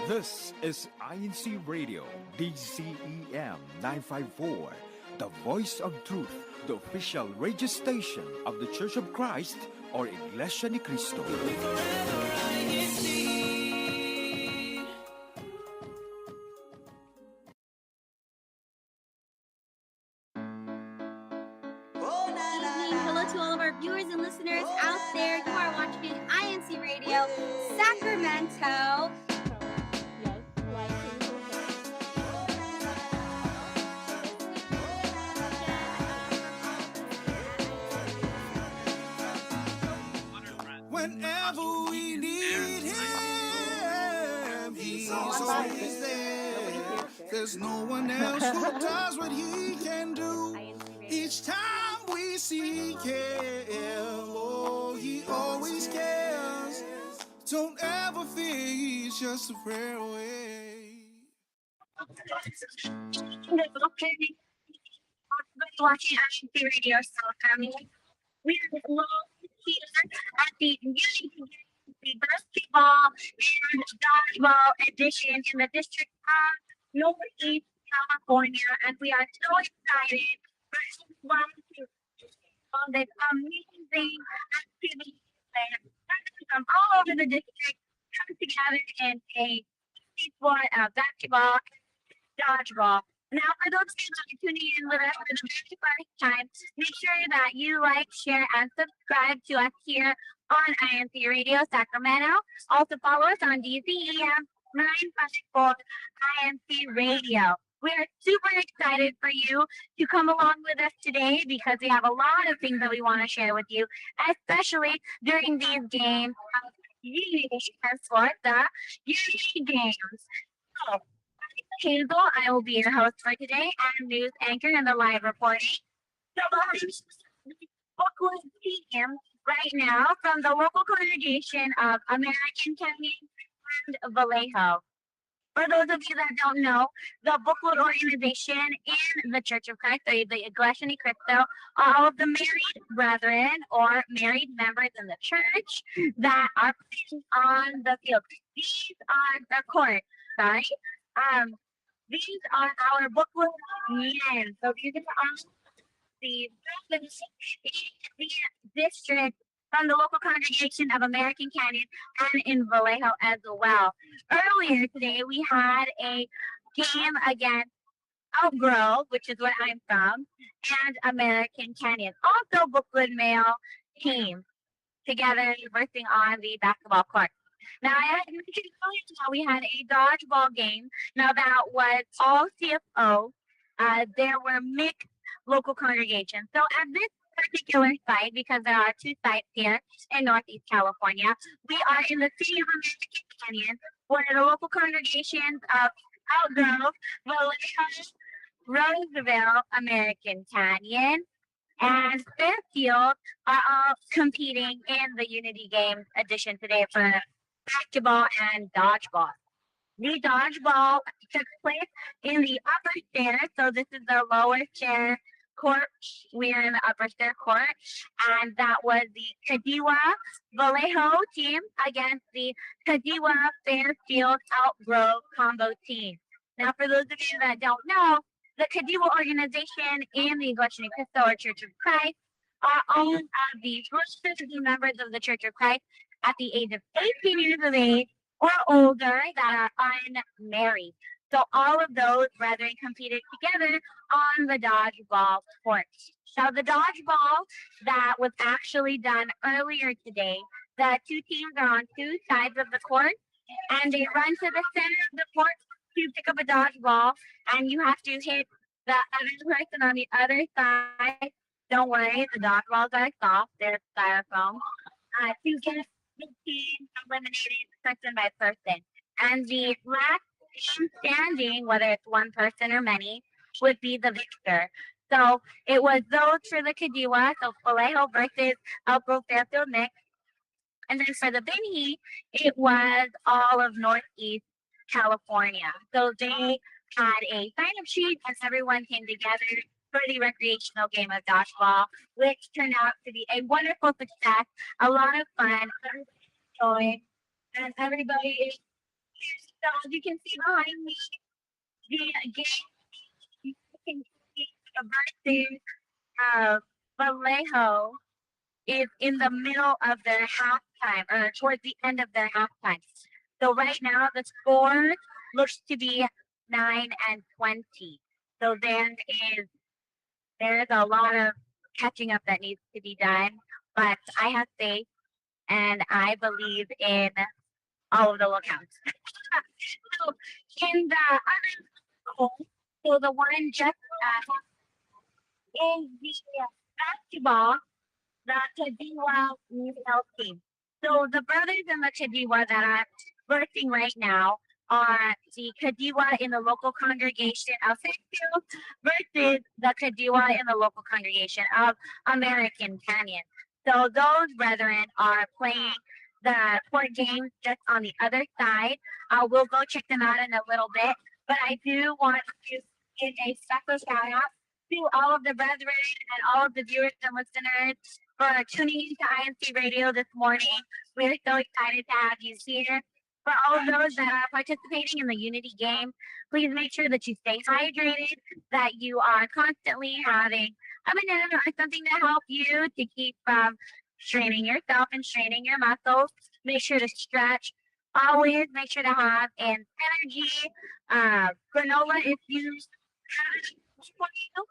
This is INCRadio, DCEM 954, the voice of truth, the official radio station of the Church of Christ or Iglesianicristo. Good evening. Hello to all of our viewers and listeners out there. You are watching INC Radio Sacramento. Whenever we need him, he's always there. There's no one else who does what he can do. Each time we seek him, oh, he always cares. Don't ever fear, he's just a prayer away. Watching INC Radio Sacramento. We are here at the basketball and dodgeball edition in the District of Northeast California, and we are so excited for everyone to on this amazing activity from all over the district come together in a sport of basketball and dodgeball. Now, for those of you that are tuning in with us for the very first time, make sure that you like, share, and subscribe to us here on INC Radio Sacramento. Also follow us on DCEM 954 INC Radio. We are super excited for you to come along with us today because we have a lot of things that we want to share with you, especially during these games of Unity and for the Unity Games. So, Hazel, I will be your host for today. I'm news anchor and the live reporting. So Bookwood team right now from the local congregation of American Canyon and Vallejo. For those of you that don't know, the Bookwood organization in the Church of Christ, or the iglesianicristo, are all of the married brethren or married members in the church that are playing on the field. These are the court, sorry. These are our Bookwood men. So these are the district from the local congregation of American Canyon and in Vallejo as well. Earlier today, we had a game against Elk Grove, which is where I'm from, and American Canyon. Also, Bookwood male team together versing on the basketball court. Now, I had mentioned earlier how we had a dodgeball game. Now, that was all CFO. There were mixed local congregations. So, at this particular site, because there are two sites here in Northeast California, we are in the city of American Canyon, where the local congregations of Elk Grove, Vallejo, Roseville, American Canyon, and Fairfield are all competing in the Unity Games edition today for basketball and dodgeball. The dodgeball took place in the upper stair, so this is the lower stair court. We're in the upper stair court, and that was the Kadiwa Vallejo team against the Kadiwa Fairfield Outgrove combo team. Now, for those of you that don't know, the Kadiwa organization and the Iglesianicristo or Church of Christ are all of the first members of the Church of Christ at the age of 18 years of age or older that are unmarried. So all of those brethren competed together on the dodgeball court. So the dodgeball that was actually done earlier today, the two teams are on two sides of the court, and they run to the center of the court to pick up a dodgeball, and you have to hit the other person on the other side. Don't worry, the dodgeballs are soft. They're styrofoam. To get the team eliminated person by person. And the last team standing, whether it's one person or many, would be the victor. So it was those for the Kadiwa, so Vallejo versus Elk Grove Fairfield mix. And then for the Binhi, it was all of Northeast California. So they had a sign-up sheet and everyone came together for the recreational game of dodgeball, which turned out to be a wonderful success, a lot of fun, everybody enjoyed, and everybody is So as you can see behind me, the game you can see versus Vallejo is in the middle of their halftime or towards the end of their halftime. So right now the score looks to be 9-20. So there's a lot of catching up that needs to be done. But I have faith and I believe in all of the lookouts. So in the other goal, so the one just is the basketball, the Kadiwa female team. So the brothers in the Kadiwa that are birthing right now are the Kadiwa in the local congregation of Fairfield versus the Kadiwa in the local congregation of American Canyon. So those brethren are playing the court games just on the other side. We'll go check them out in a little bit, but I do want to give a special shout out to all of the brethren and all of the viewers and listeners for tuning into INC Radio this morning. We're so excited to have you here. For all of those that are participating in the Unity game, please make sure that you stay hydrated, that you are constantly having a banana or something to help you to keep from straining yourself and straining your muscles. Make sure to stretch. Always make sure to have an energy granola if you have it for you.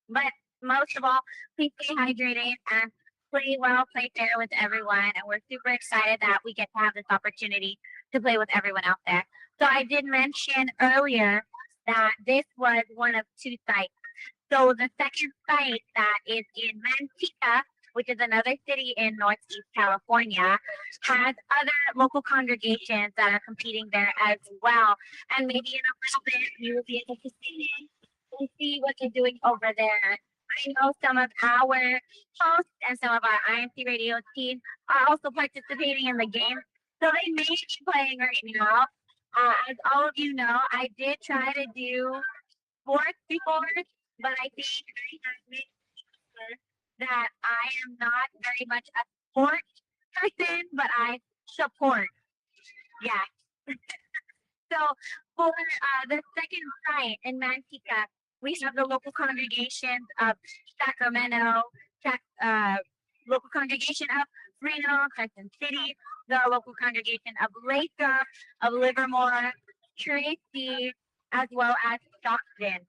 But most of all, please stay hydrated and play well, play fair with everyone. And we're super excited that we get to have this opportunity to play with everyone out there. So I did mention earlier that this was one of two sites. So the second site that is in Manteca, which is another city in Northeast California, has other local congregations that are competing there as well. And maybe in a little bit, you will be able to see it and see what they're doing over there. I know some of our hosts and some of our INC radio team are also participating in the game. So they may be playing right now. As all of you know, I did try to do sports before, but I think I have made sure that I am not very much a sports person, but I support. Yeah. So for the second site in Manteca, we have the local congregations of Sacramento, local congregation of Reno, Crescent City, the local congregation of Lathrop, of Livermore, Tracy, as well as Stockton.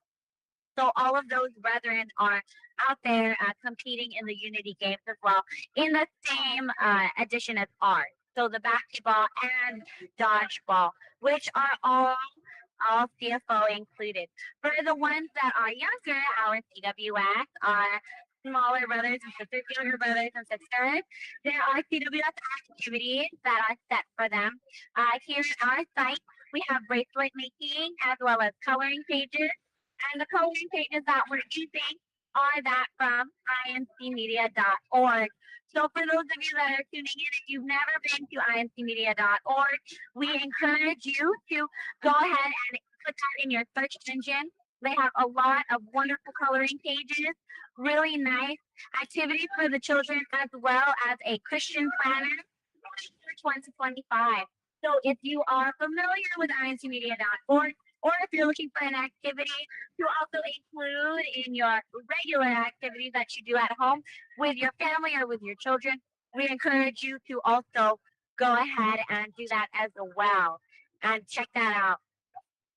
So all of those brethren are out there competing in the Unity Games as well in the same edition as ours. So the basketball and dodgeball, which are all CFO included. For the ones that are younger, our CWS, our smaller brothers and sisters, younger brothers and sisters, there are CWS activities that are set for them. Here at our site, we have bracelet making as well as coloring pages. And the coloring pages that we're using are that from incmedia.org. So for those of you that are tuning in, if you've never been to incmedia.org, we encourage you to go ahead and put that in your search engine. They have a lot of wonderful coloring pages, really nice activities for the children, as well as a Christian planner for 2025. So if you are familiar with incmedia.org, or if you're looking for an activity to also include in your regular activities that you do at home with your family or with your children, we encourage you to also go ahead and do that as well and check that out.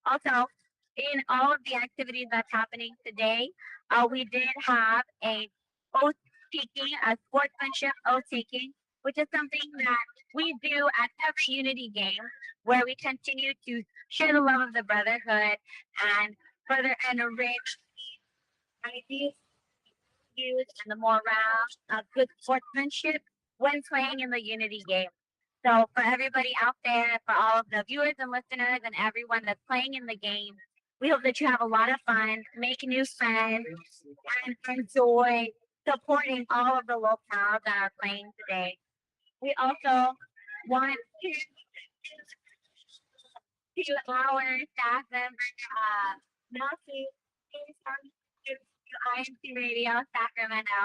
Also, in all of the activities that's happening today, we did have a oath taking, a sportsmanship oath taking, which is something that we do at every Unity game, where we continue to share the love of the brotherhood and further enrich the ideas, views, and the morale of good sportsmanship when playing in the Unity game. So for everybody out there, for all of the viewers and listeners and everyone that's playing in the game, we hope that you have a lot of fun, make new friends, and enjoy supporting all of the locales that are playing today. We also want to our staff members, Melty, to INC Radio Sacramento.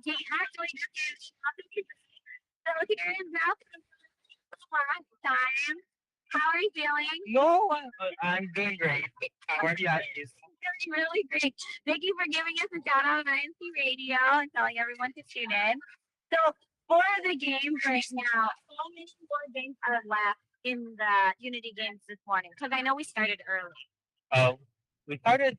He actually just so here is Malcolm last time. How are you feeling? No, I'm doing great. How are you guys? Feeling really great. Thank you for giving us a shout out on INC Radio and telling everyone to tune in. So for the games right now, how many more games are left in the Unity games this morning? Because I know we started early. We started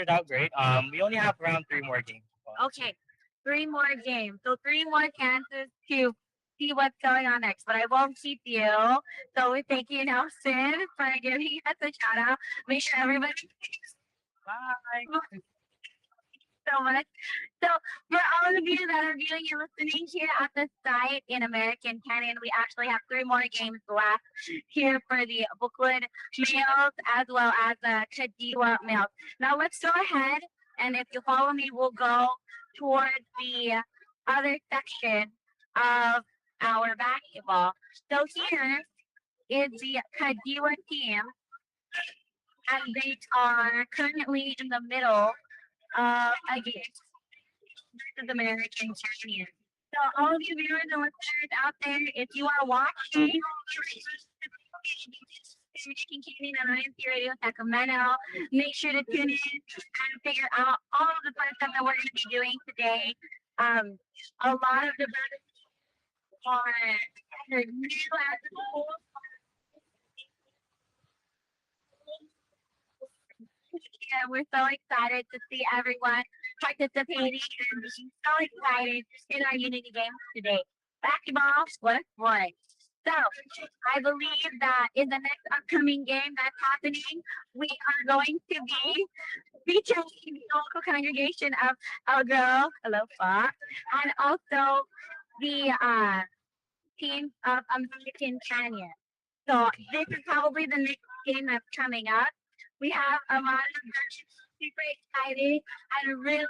out great. We only have around 3 more games. Okay, 3 more games. So 3 more chances to see what's going on next. But I won't keep you. So we thank you, Nelson, for giving us a shout out. Make sure everybody. Bye. So much. So for all of you that are viewing and listening here at the site in American Canyon, we actually have 3 more games left here for the Bookwood males as well as the Kadiwa males. Now let's go ahead, and if you follow me, we'll go towards the other section of our basketball. So here is the Kadiwa team, and they are currently in the middle of a game versus American Canyon. So all of you viewers and listeners out there, if you are watching American Canyon on INCRadio Sacramento, make sure to tune in and figure out all of the fun stuff that we're going to be doing today. A lot of the brothers are new at the school. And we're so excited to see everyone participating and being so excited in our Unity games today. Basketball, what a sport. So I believe that in the next upcoming game that's happening, we are going to be featuring the local congregation of our girl, hello, Fox, and also the team of American Canyon. So this is probably the next game that's coming up. We have a lot of super excited and really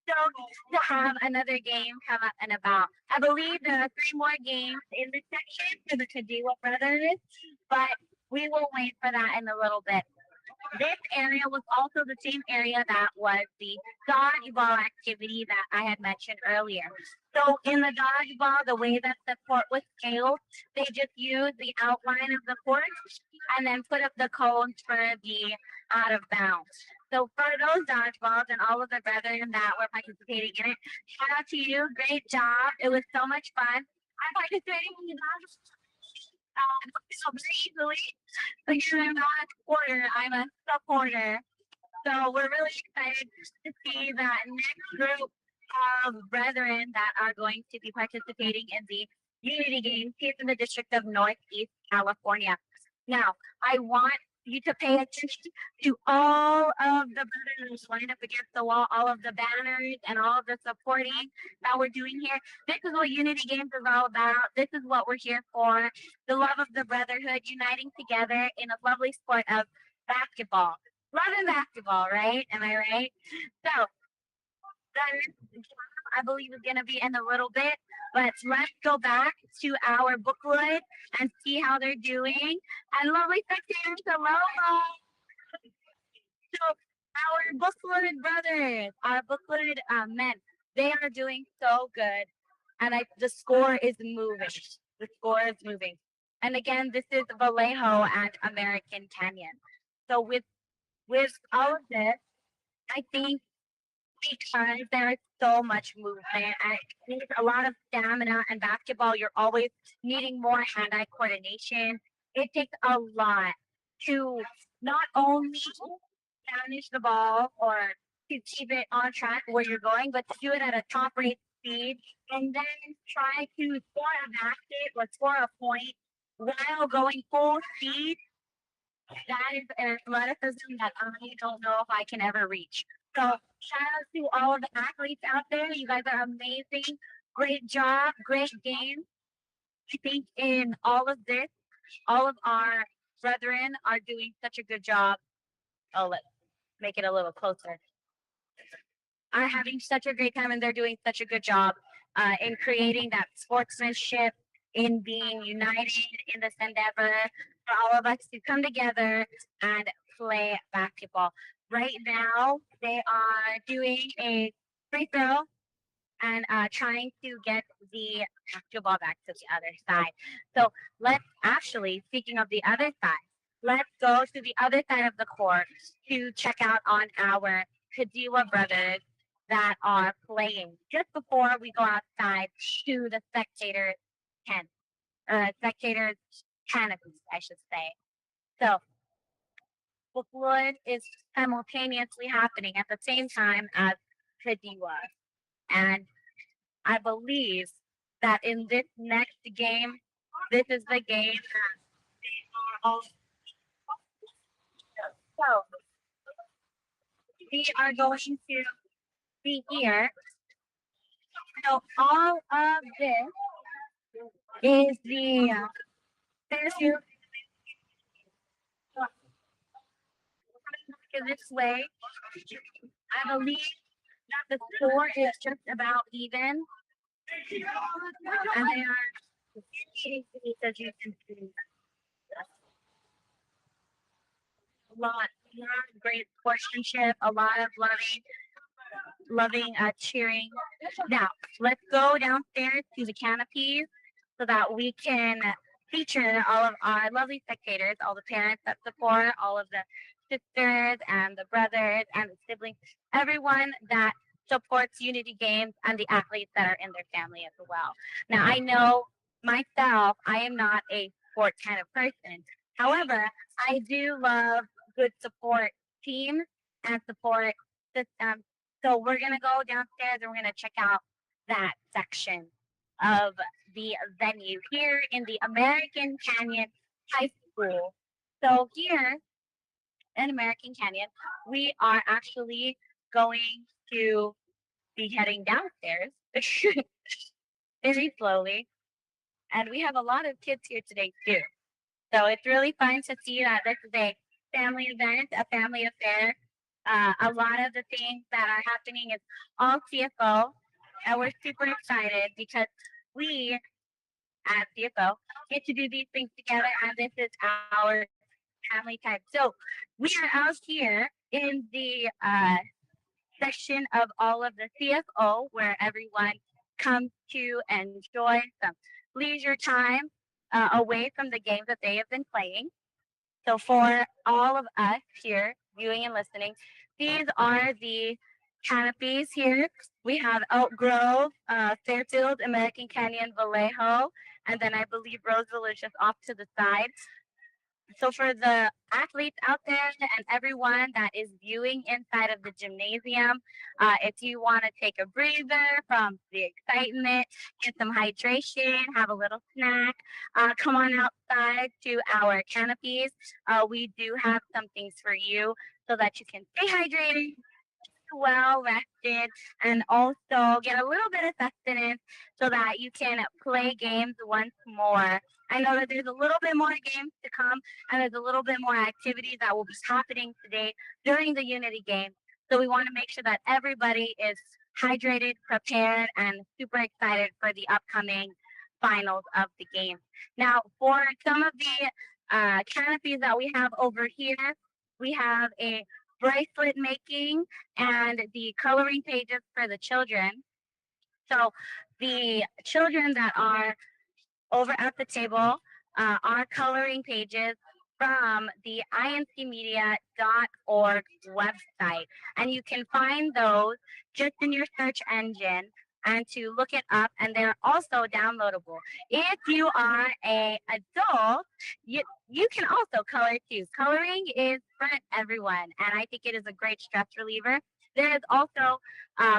stoked to have another game come up and about. I believe there are 3 more games in this section for the Kadiwa brothers, but we will wait for that in a little bit. This area was also the same area that was the dodgeball activity that I had mentioned earlier. So in the dodgeball, the way that the court was scaled, they just used the outline of the court and then put up the cones for the out of bounds. So for those dodgeballs and all of the brethren that were participating in it, shout out to you. Great job. It was so much fun. I'm participating in the dodgeball so very easily. Because I'm not a supporter, I'm a supporter. So we're really excited to see that next group of brethren that are going to be participating in the Unity Games here in the District of Northeast California. Now, I want you to pay attention to all of the banners lined up against the wall, all of the banners and all of the supporting that we're doing here. This is what Unity Games is all about. This is what we're here for. The love of the brotherhood, uniting together in a lovely sport of basketball. Love and basketball, right? Am I right? So, then I believe is going to be in a little bit, but let's go back to our booklet and see how they're doing. And lovely spectators, hello. So our booklet brothers, our booklet men, they are doing so good, and the score is moving. The score is moving. And again, this is Vallejo and American Canyon. So with all of this, I think because there is so much movement and it needs a lot of stamina, and basketball, you're always needing more hand-eye coordination. It takes a lot to not only manage the ball or to keep it on track where you're going, but to do it at a top rate speed and then try to score a basket or score a point while going full speed. That is an athleticism that I don't know if I can ever reach. So shout out to all of the athletes out there. You guys are amazing. Great job. Great game. I think in all of this, all of our brethren are doing such a good job. Oh, let's make it a little closer. Are having such a great time, and they're doing such a good job in creating that sportsmanship, in being united in this endeavor for all of us to come together and play basketball. Right now, they are doing a free throw and trying to get the basketball back to the other side. So let's actually, speaking of the other side, let's go to the other side of the court to check out on our Kadiwa brothers that are playing just before we go outside to the tent, spectators canopies, I should say. So the flood is simultaneously happening at the same time as Kadiwa. And I believe that in this next game, this is the game that they are all. So we are going to be here. So all of this is the there's you this way. I believe that the score is just about even, and they are as you can see. A lot of great sportsmanship, a lot of loving, cheering. Now, let's go downstairs to the canopies so that we can feature all of our lovely spectators, all the parents that support, all of the sisters and the brothers and the siblings, everyone that supports Unity Games and the athletes that are in their family as well. Now, I know myself, I am not a sport kind of person. However, I do love good support teams and support systems. So we're gonna go downstairs and we're gonna check out that section of the venue here in the American Canyon High School. So here in American Canyon, we are actually going to be heading downstairs very slowly. And we have a lot of kids here today too. So it's really fun to see that this is a family event, a family affair. A lot of the things that are happening is all CFO, and we're super excited because we at CFO get to do these things together, and this is our family time. So we are out here in the section of all of the CFO where everyone comes to enjoy some leisure time away from the games that they have been playing. So for all of us here viewing and listening, these are the canopies here. We have Elk Grove, Fairfield, American Canyon, Vallejo, and then I believe Roseville is just off to the side. So for the athletes out there and everyone that is viewing inside of the gymnasium, if you want to take a breather from the excitement, get some hydration, have a little snack, come on outside to our canopies. We do have some things for you so that you can stay hydrated, well rested, and also get a little bit of sustenance so that you can play games once more. I know that there's a little bit more games to come, and there's a little bit more activities that will be happening today during the Unity game. So we want to make sure that everybody is hydrated, prepared, and super excited for the upcoming finals of the game. Now, for some of the canopies that we have over here, we have a bracelet making and the coloring pages for the children. So the children that are over at the table are coloring pages from the incmedia.org website. And you can find those just in your search engine and to look it up, and they're also downloadable. If you are a adult, you can also color too. Coloring is for everyone, and I think it is a great stress reliever. There is also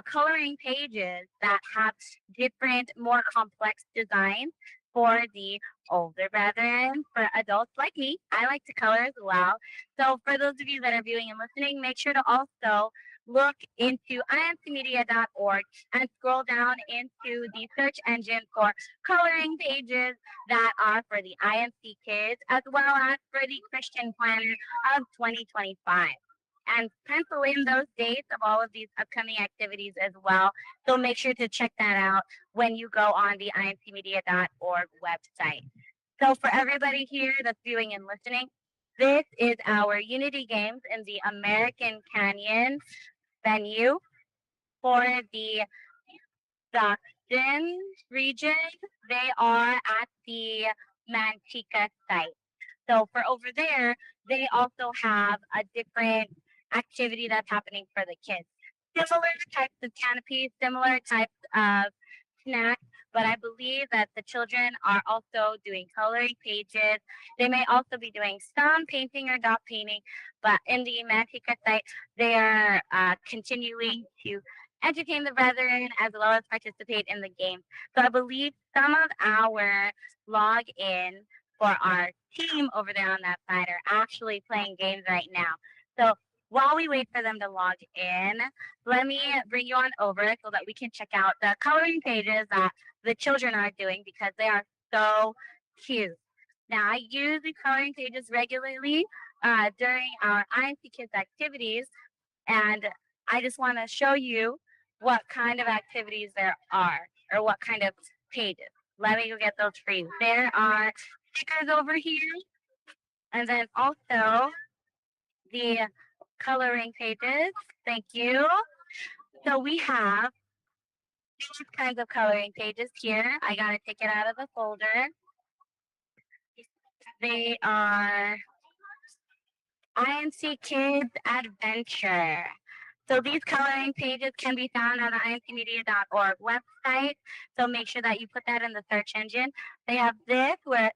coloring pages that have different, more complex designs for the older brethren. For adults like me, I like to color as well. So for those of you that are viewing and listening, make sure to also look into incmedia.org and scroll down into the search engine for coloring pages that are for the INC kids as well as for the Christian Planner of 2025. And pencil in those dates of all of these upcoming activities as well. So make sure to check that out when you go on the incmedia.org website. So for everybody here that's viewing and listening, this is our Unity Games in the American Canyon venue for the Boston region, they are at the Manteca site. So for over there, they also have a different activity that's happening for the kids. Similar types of canopies, similar types of snacks, but I believe that the children are also doing coloring pages. They may also be doing some painting or dot painting, but in the Manteca site, they are continuing to entertain the brethren as well as participate in the game. So I believe some of our login for our team over there on that side are actually playing games right now. So while we wait for them to log in, let me bring you on over so that we can check out the coloring pages that the children are doing because they are so cute. Now, I use the coloring pages regularly during our INC Kids activities, and I just want to show you what kind of activities there are or what kind of pages. Let me go get those for you. There are stickers over here, and then also the coloring pages. Thank you. So we have these kinds of coloring pages here. I got to take it out of the folder. They are INC Kids Adventure. So these coloring pages can be found on the incmedia.org website. So make sure that you put that in the search engine. They have this with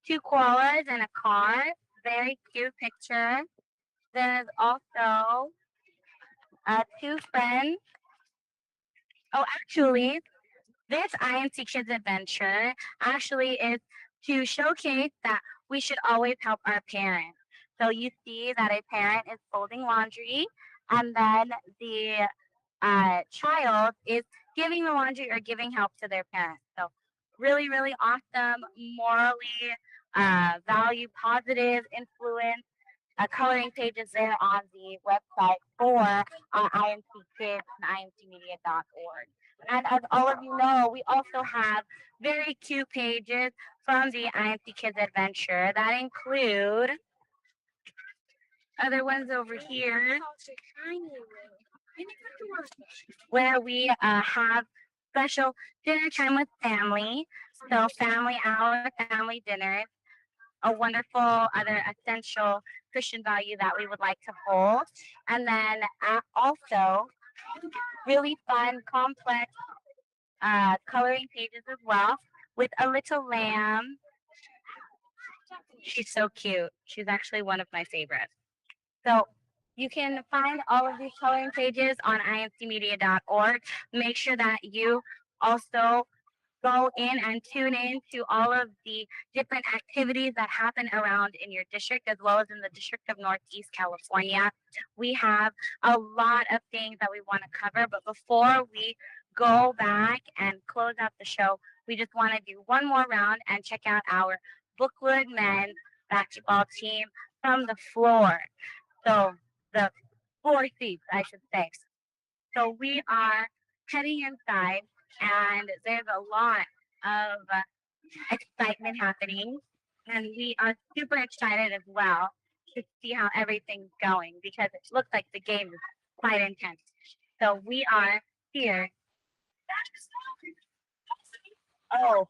two koalas and a car. Very cute picture. There's also two friends. Oh, actually, this INC Kids Adventure actually is to showcase that we should always help our parents. So you see that a parent is folding laundry, and then the child is giving the laundry or giving help to their parents. So really, really awesome, morally value, positive influence. Coloring pages there on the website for INC Kids and incmedia.org. And as all of you know, we also have very cute pages from the INC Kids Adventure that include other ones over here where we have special dinner time with family. So family hour, family dinners, a wonderful other essential Christian value that we would like to hold. And then also really fun, complex coloring pages as well with a little lamb. She's so cute. She's actually one of my favorites. So you can find all of these coloring pages on incmedia.org. Make sure that you also go in and tune in to all of the different activities that happen around in your district as well as in the District of Northeast California. We have a lot of things that we want to cover, but before we go back and close out the show, we just want to do one more round and check out our Bookwood men's basketball team from the floor. So the floor seats, I should say. So we are heading inside, and there's a lot of excitement happening, and we are super excited as well to see how everything's going because it looks like the game is quite intense. So we are here. Oh,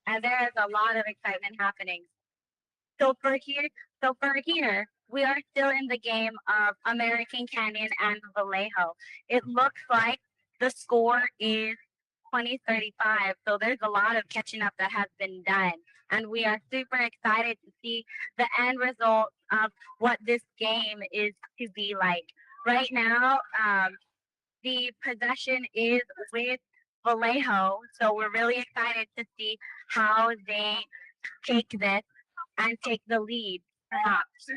and there is a lot of excitement happening. So for here, we are still in the game of American Canyon and Vallejo. It looks like the score is 2035. So there's a lot of catching up that has been done. And we are super excited to see the end result of what this game is to be like. Right now, the possession is with Vallejo. So we're really excited to see how they take this and take the lead, perhaps.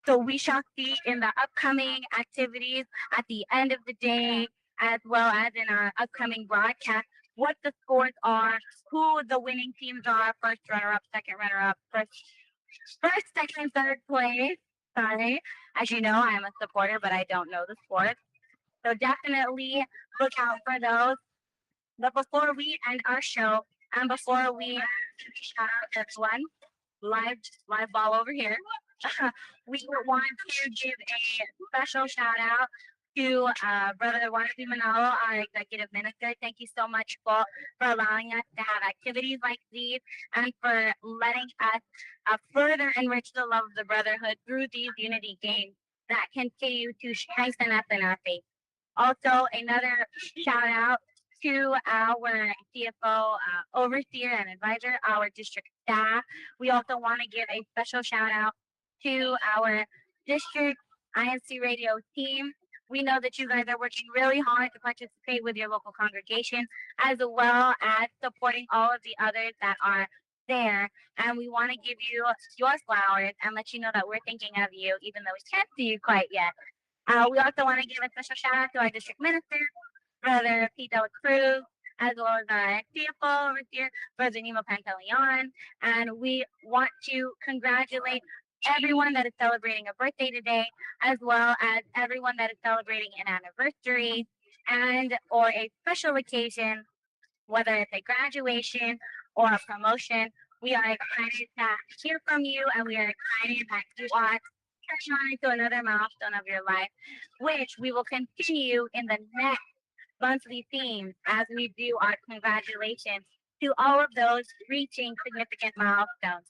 So we shall see in the upcoming activities at the end of the day, as well as in our upcoming broadcast, what the scores are, who the winning teams are, first runner-up, second runner-up, first, second, third place. Sorry. As you know, I'm a supporter, but I don't know the sport. So definitely look out for those. But before we end our show, and before we shout out everyone, live ball over here. We want to give a special shout out to Brother Juan Manalo, our executive minister. Thank you so much for allowing us to have activities like these and for letting us further enrich the love of the brotherhood through these unity games that continue to strengthen us in our faith. Also, another shout out to our CFO, overseer, and advisor, our district staff. We also want to give a special shout out to our district INCRadio team. We know that you guys are working really hard to participate with your local congregation, as well as supporting all of the others that are there. And we want to give you your flowers and let you know that we're thinking of you, even though we can't see you quite yet. We also want to give a special shout out to our district minister, Brother Pete Dela Cruz, as well as our CFO over here, Brother Nemo Pantaleon. And we want to congratulate everyone that is celebrating a birthday today, as well as everyone that is celebrating an anniversary and or a special occasion, whether it's a graduation or a promotion. We are excited to hear from you, and we are excited that you are pushing on to another milestone of your life, which we will continue in the next monthly themes as we do our congratulations to all of those reaching significant milestones.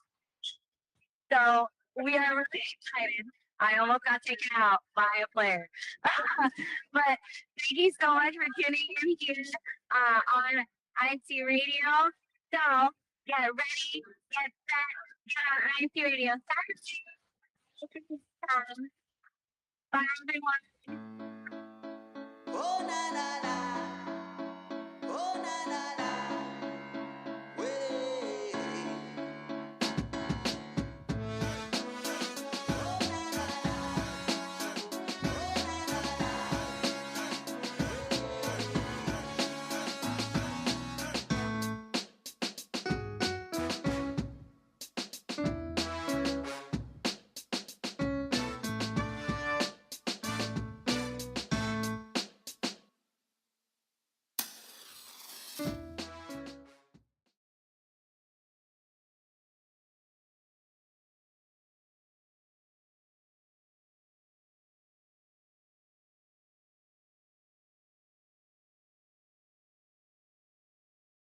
So we are really excited. I almost got taken out by a player. But thank you so much for tuning in here on INC Radio. So get ready, get set, get on INC Radio. Bye, everyone. Oh, na, na, na. Oh, na, na, na.